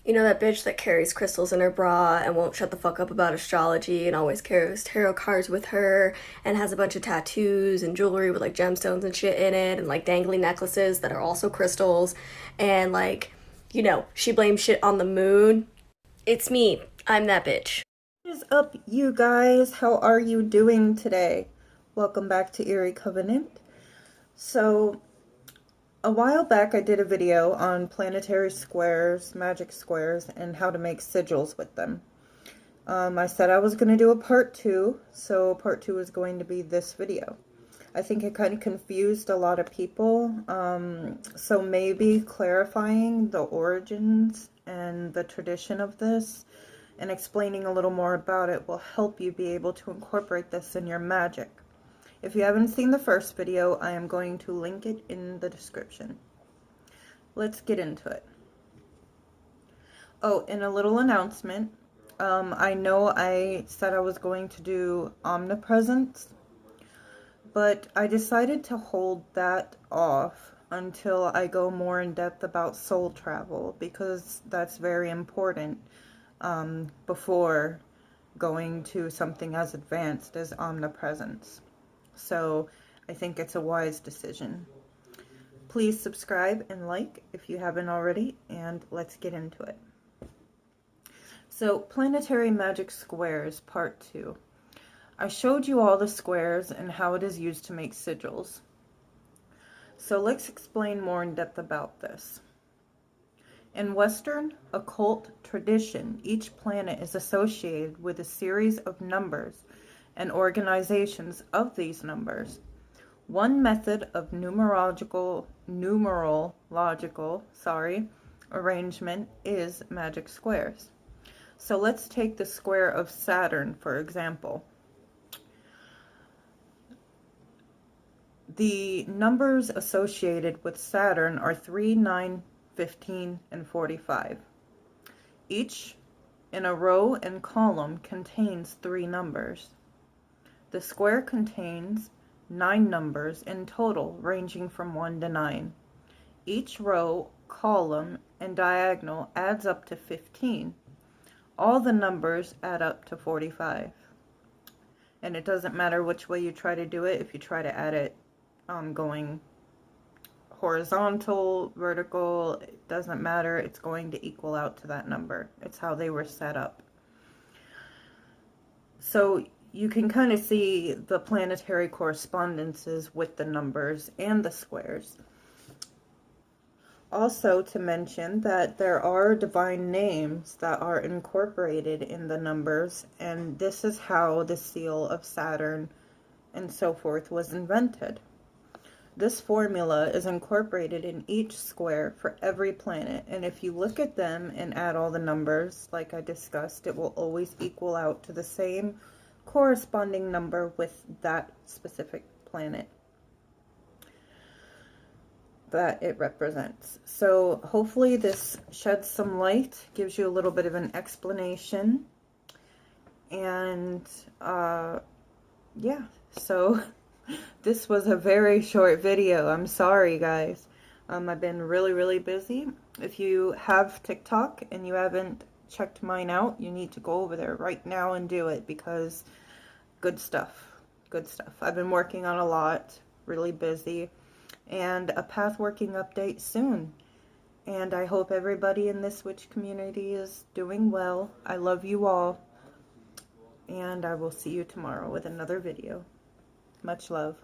You know that bitch that carries crystals in her bra and won't shut the fuck up about astrology and always carries tarot cards with her and has a bunch of tattoos and jewelry with like gemstones and shit in it and like dangly necklaces that are also crystals and she blames shit on the moon. It's me. I'm that bitch. What is up, you guys? How are you doing today? Welcome back to Eerie Covenant. So, a while back I did a video on planetary squares, magic squares, and how to make sigils with them. I said I was going to do a part 2, so part 2 is going to be this video. I think it kind of confused a lot of people, so maybe clarifying the origins and the tradition of this and explaining a little more about it will help you be able to incorporate this in your magic. If you haven't seen the first video, I am going to link it in the description. Let's get into it. Oh, and a little announcement. I know I said I was going to do omnipresence, but I decided to hold that off until I go more in depth about soul travel, because that's very important before going to something as advanced as omnipresence. So I think it's a wise decision. Please subscribe and like if you haven't already, and let's get into it. So, planetary magic squares, part 2. I showed you all the squares and how it is used to make sigils. So let's explain more in depth about this. In Western occult tradition, each planet is associated with a series of numbers and organizations of these numbers. One method of numerological arrangement is magic squares. So let's take the square of Saturn, for example. The numbers associated with Saturn are 3, 9, 15, and 45. Each in a row and column contains 3 numbers. The square contains 9 numbers in total, ranging from 1 to 9. Each row, column, and diagonal adds up to 15. All the numbers add up to 45. And it doesn't matter which way you try to do it. If you try to add it going horizontal, vertical, it doesn't matter. It's going to equal out to that number. It's how they were set up. So you can kind of see the planetary correspondences with the numbers and the squares. Also to mention that there are divine names that are incorporated in the numbers, and this is how the seal of Saturn and so forth was invented. This formula is incorporated in each square for every planet, and if you look at them and add all the numbers, like I discussed, it will always equal out to the same corresponding number with that specific planet that it represents. So hopefully this sheds some light, gives you a little bit of an explanation, and yeah, so this was a very short video. I'm sorry, guys. I've been really busy. If you have TikTok and you haven't checked mine out, you need to go over there right now and do it, because good stuff. Good stuff. I've been working on a lot, really busy, and a path working update soon. And I hope everybody in this witch community is doing well. I love you all, and I will see you tomorrow with another video. Much love.